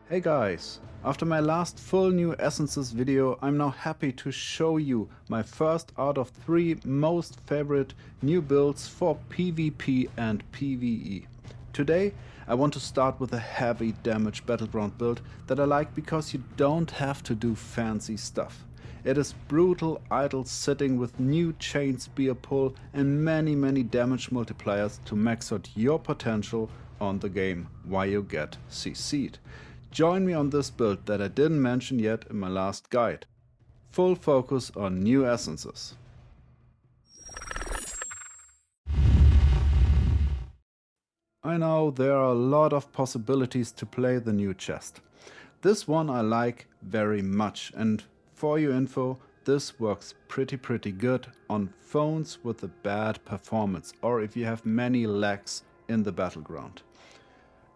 Hey guys, after my last full new essences video, I'm now happy to show you my first out of 3 most favorite new builds for PvP and PvE. Today I want to start with a heavy damage battleground build that I like because you don't have to do fancy stuff. It is brutal idle sitting with new chain spear pull and many damage multipliers to max out your potential on the game while you get CC'd. Join me on this build that I didn't mention yet in my last guide. Full focus on new essences. I know there are a lot of possibilities to play the new chest. This one I like very much, and for your info, this works pretty good on phones with a bad performance or if you have many lags in the battleground.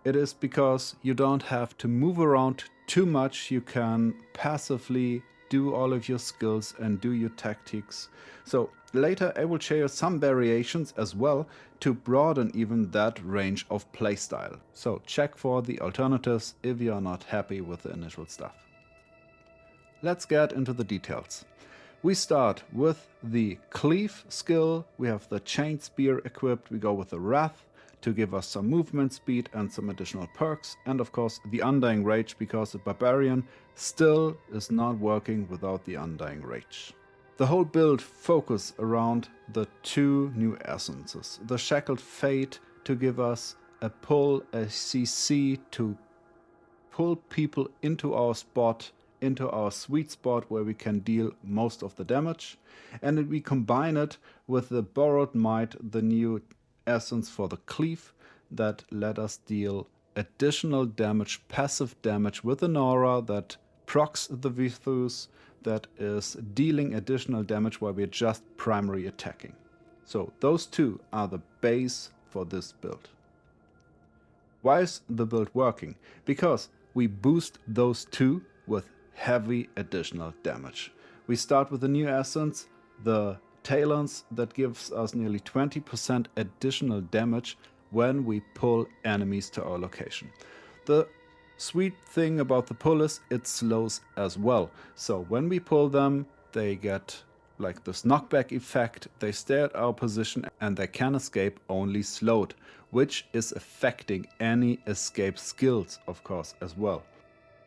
It is because you don't have to move around too much, you can passively do all of your skills and do your tactics. So later I will show you some variations as well to broaden even that range of playstyle. So check for the alternatives if you are not happy with the initial stuff. Let's get into the details. We start with the cleave skill, we have the chain spear equipped, we go with the wrath to give us some movement speed and some additional perks, and of course the Undying Rage because the Barbarian still is not working without the Undying Rage. The whole build focus around the 2 new essences. The Shackled Fate to give us a pull, a CC to pull people into our spot, into our sweet spot where we can deal most of the damage, and then we combine it with the Borrowed Might, the new essence for the cleave that let us deal additional damage, passive damage with an aura that procs the Vithus, that is dealing additional damage while we're just primary attacking. So those 2 are the base for this build. Why is the build working? Because we boost those 2 with heavy additional damage. We start with the new essence, the talons, that gives us nearly 20% additional damage when we pull enemies to our location. The sweet thing about the pull is it slows as well. So when we pull them, they get like this knockback effect, they stay at our position and they can escape only slowed, which is affecting any escape skills of course as well.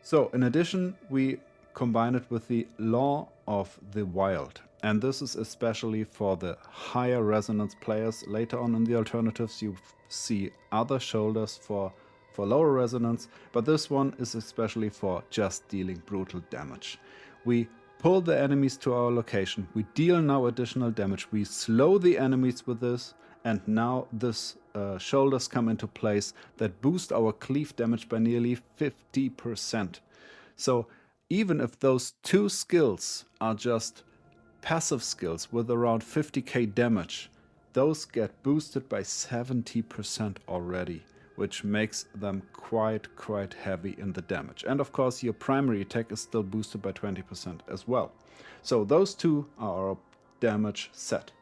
So in addition we combine it with the Law of the Wild. And this is especially for the higher resonance players. Later on in the alternatives you see other shoulders for lower resonance, but this one is especially for just dealing brutal damage. We pull the enemies to our location, we deal now additional damage, we slow the enemies with this, and now this shoulders come into place that boost our cleave damage by nearly 50%. So even if those 2 skills are just passive skills with around 50k damage, those get boosted by 70% already, which makes them quite heavy in the damage. And of course your primary attack is still boosted by 20% as well. So those 2 are our damage set.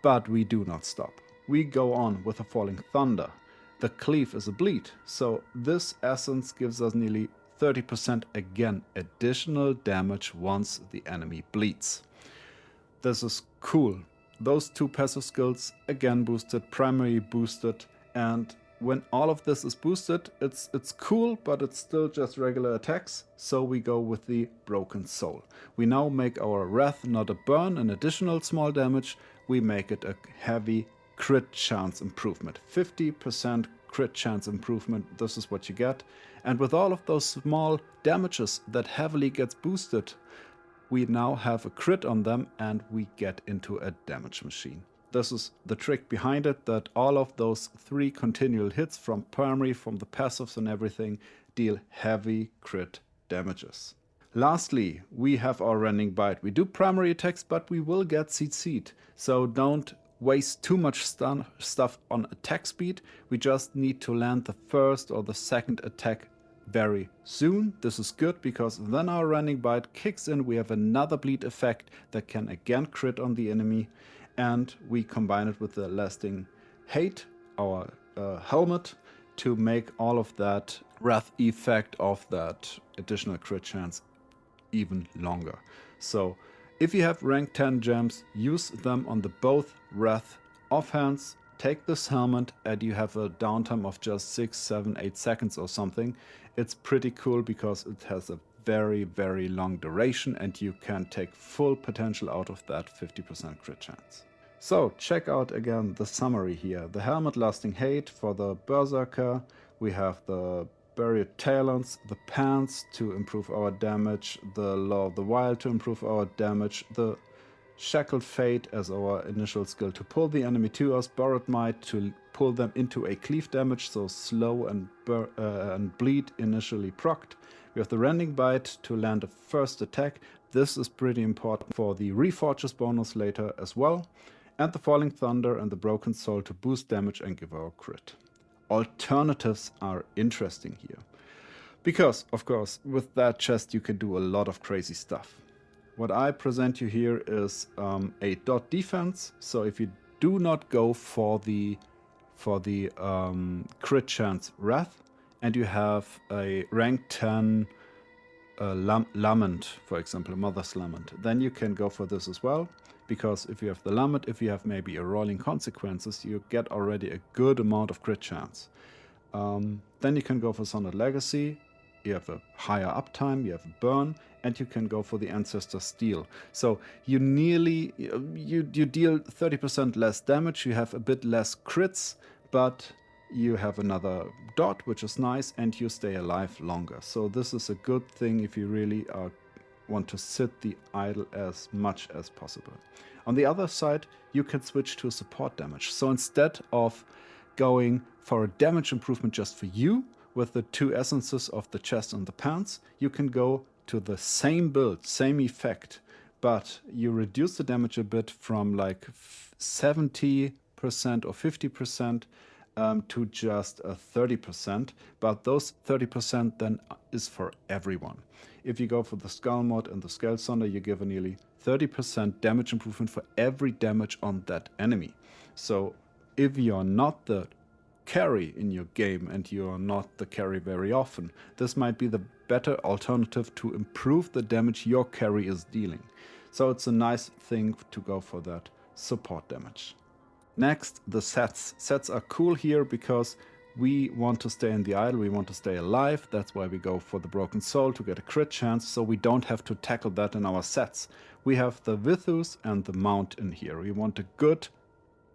But we do not stop. We go on with a Falling Thunder. The cleave is a bleed, so this essence gives us nearly 30% again additional damage once the enemy bleeds. This is cool. Those 2 passive skills again boosted, primary boosted, and when all of this is boosted, it's cool, but it's still just regular attacks, so we go with the Broken Soul. We now make our Wrath not a burn, an additional small damage, we make it a heavy crit chance improvement. 50% crit chance improvement, this is what you get. And with all of those small damages that heavily gets boosted, we now have a crit on them and we get into a damage machine. This is the trick behind it, that all of those 3 continual hits from primary, from the passives and everything, deal heavy crit damages. Lastly, we have our Rending Bite. We do primary attacks, but we will get CC'd, so don't waste too much stuff on attack speed. We just need to land the first or the second attack very soon. This is good because then our Rending Bite kicks in, we have another bleed effect that can again crit on the enemy, and we combine it with the Lasting Hate, our helmet, to make all of that wrath effect of that additional crit chance even longer. So if you have rank 10 gems, use them on the both wrath offhands. Take this helmet and you have a downtime of just 6, 7, 8 seconds or something. It's pretty cool because it has a very, very long duration and you can take full potential out of that 50% crit chance. So check out again the summary here. The helmet lasting hate for the berserker. We have the buried talons, the pants to improve our damage, the law of the wild to improve our damage, the shackled fate as our initial skill to pull the enemy to us, borrowed might to pull them into a cleave damage, so slow and bleed initially procced. We have the rending bite to land a first attack. This is pretty important for the Reforges bonus later as well. And the falling thunder and the broken soul to boost damage and give our crit. Alternatives are interesting here. Because, of course, with that chest you can do a lot of crazy stuff. What I present you here is a dot defense. So if you do not go for the crit chance wrath and you have a rank 10 lament, for example, Mother's Lament, then you can go for this as well. Because if you have the lament, if you have maybe a rolling consequences, you get already a good amount of crit chance. Then you can go for Sonnet Legacy. You have a higher uptime, you have a burn, and you can go for the Ancestor Steel. So you nearly, you deal 30% less damage, you have a bit less crits, but you have another dot, which is nice, and you stay alive longer. So this is a good thing if you really want to sit the idle as much as possible. On the other side, you can switch to support damage. So instead of going for a damage improvement just for you, with the 2 essences of the chest and the pants, you can go to the same build, same effect, but you reduce the damage a bit from like 70% or 50% to just 30%, but those 30% then is for everyone. If you go for the Skull mod and the Scale Sonder, you give a nearly 30% damage improvement for every damage on that enemy. So if you're not the carry in your game and you're not the carry very often, this might be the better alternative to improve the damage your carry is dealing. So it's a nice thing to go for that support damage. Next, the sets. Sets are cool here because we want to stay in the idle, we want to stay alive. That's why we go for the Broken Soul to get a crit chance, so we don't have to tackle that in our sets. We have the Vithus and the Mount in here. We want a good,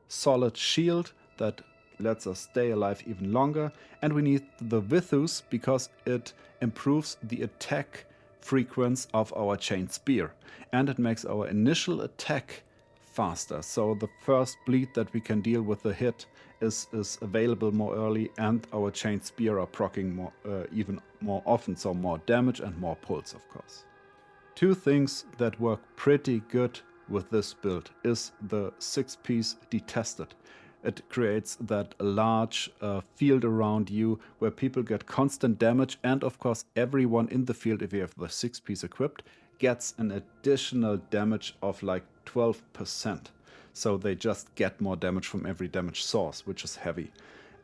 solid shield that lets us stay alive even longer, and we need the Vithus because it improves the attack frequency of our chain spear, and it makes our initial attack faster. So the first bleed that we can deal with the hit is available more early, and our chain spear are proccing more, even more often, so more damage and more pulse, of course. Two things that work pretty good with this build is the 6-piece Detested. It creates that large field around you where people get constant damage, and of course everyone in the field, if you have the 6-piece equipped, gets an additional damage of like 12%. So they just get more damage from every damage source, which is heavy.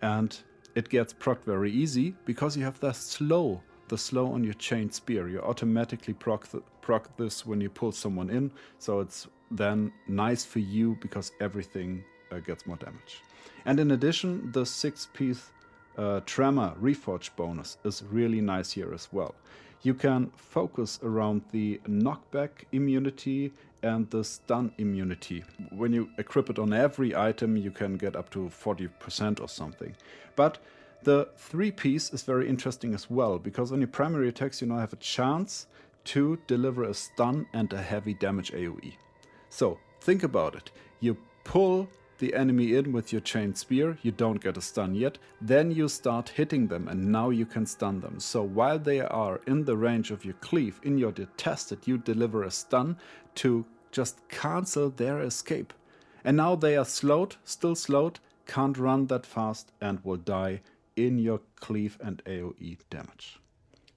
And it gets procced very easy because you have the slow on your chain spear. You automatically proc this when you pull someone in, so it's then nice for you because everything gets more damage. And in addition, the 6-piece Tremor Reforge bonus is really nice here as well. You can focus around the knockback immunity and the stun immunity. When you equip it on every item, you can get up to 40% or something. But the 3-piece is very interesting as well, because on your primary attacks you now have a chance to deliver a stun and a heavy damage AoE. So think about it. You pull the enemy in with your chain spear, you don't get a stun yet, then you start hitting them and now you can stun them. So while they are in the range of your cleave, in your Detested, you deliver a stun to just cancel their escape. And now they are slowed, still slowed, can't run that fast, and will die in your cleave and AoE damage.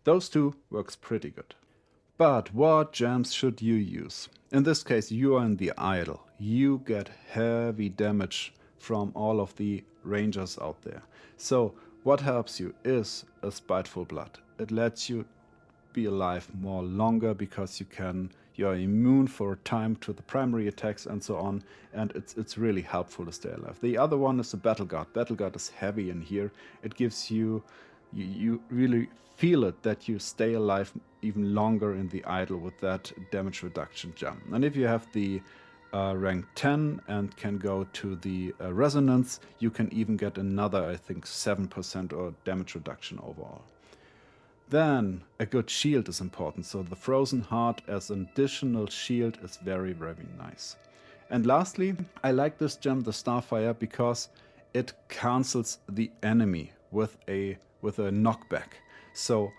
Those two works pretty good. But what gems should you use? In this case, you are in the idle. You get heavy damage from all of the rangers out there. So What helps you is a Spiteful Blood. It lets you be alive more longer because you're immune for a time to the primary attacks and so on, and it's really helpful to stay alive. The other one is the Battle Guard. Battle Guard is heavy in here. It gives you really feel it that you stay alive even longer in the idle with that damage reduction gem. And if you have the rank 10 and can go to the resonance, you can even get another, I think, 7% or damage reduction overall. Then a good shield is important, so the Frozen Heart as an additional shield is very, very nice. And lastly, I like this gem, the Starfire, because it cancels the enemy with a knockback. So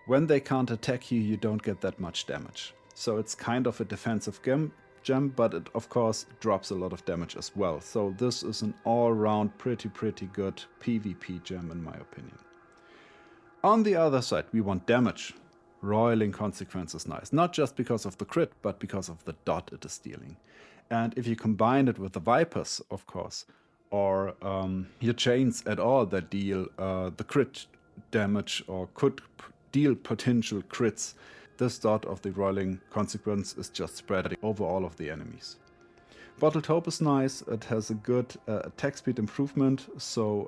when they can't attack you, you don't get that much damage. So it's kind of a defensive gem, but it of course drops a lot of damage as well. So this is an all-round pretty good PvP gem in my opinion. On the other side, we want damage. Roiling Consequence is nice, not just because of the crit, but because of the dot it is dealing. And if you combine it with the Vipers, of course, or your chains at all that deal the crit damage or could deal potential crits, this dot of the Roiling Consequence is just spread over all of the enemies. Bottled Hope is nice. It has a good attack speed improvement,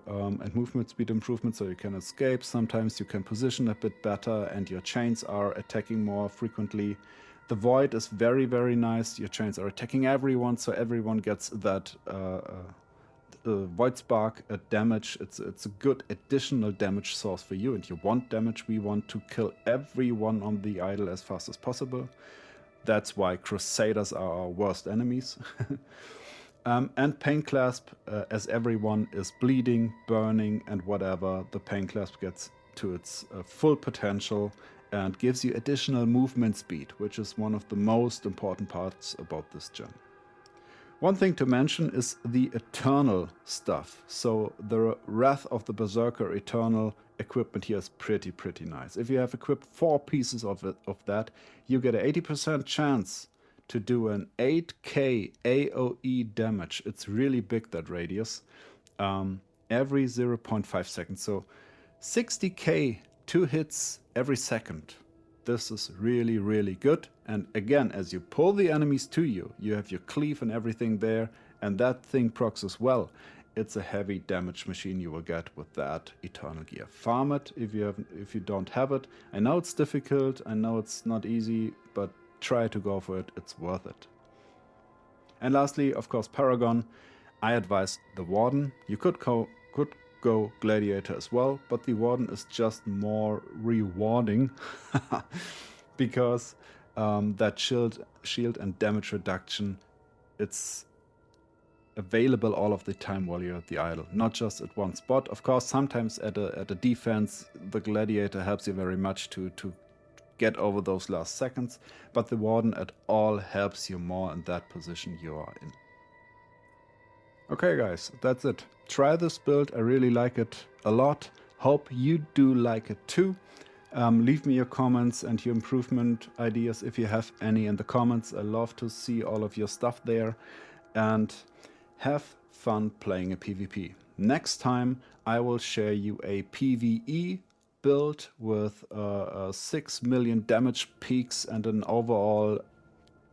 and movement speed improvement, so you can escape. Sometimes you can position a bit better and your chains are attacking more frequently. The Void is very, very nice. Your chains are attacking everyone, so everyone gets that Void Spark damage. It's a good additional damage source for you, and you want damage. We want to kill everyone on the idle as fast as possible. That's why Crusaders are our worst enemies. And Pain Clasp, as everyone is bleeding, burning, and whatever, the Pain Clasp gets to its full potential and gives you additional movement speed, which is one of the most important parts about this gem. One thing to mention is the Eternal stuff. So the Wrath of the Berserker Eternal equipment here is pretty nice. If you have equipped 4 pieces of that, you get an 80% chance to do an 8k AoE damage. It's really big, that radius, every 0.5 seconds. So 60k 2 hits every second. This is really good. And again, as you pull the enemies to you, you have your cleave and everything there, and that thing procs as well. It's a heavy damage machine you will get with that Eternal gear. Farm it if you don't have it. I know it's difficult, I know it's not easy, but try to go for it, it's worth it. And lastly, of course, Paragon. I advise the Warden. You could go Gladiator as well, but the Warden is just more rewarding because that shield and damage reduction, it's available all of the time while you're at the idle, not just at one spot. Of course, sometimes at a defense, the Gladiator helps you very much to get over those last seconds, but the Warden at all helps you more in that position you are in. Okay guys, that's it. Try this build, I really like it a lot. Hope you do like it too. Leave me your comments and your improvement ideas if you have any in the comments. I love to see all of your stuff there. And have fun playing a PvP. Next time I will share you a PvE build with 6 million damage peaks and an overall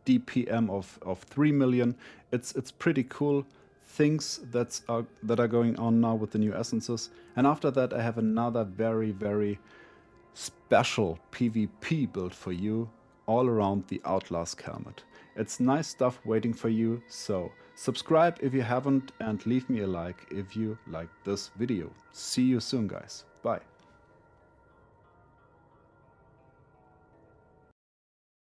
DPM of 3 million. It's pretty cool things that are going on now with the new essences. And after that I have another very special PvP build for you all around the Outlast helmet. It's nice stuff waiting for you, so subscribe if you haven't and leave me a like if you liked this video. See you soon guys, bye.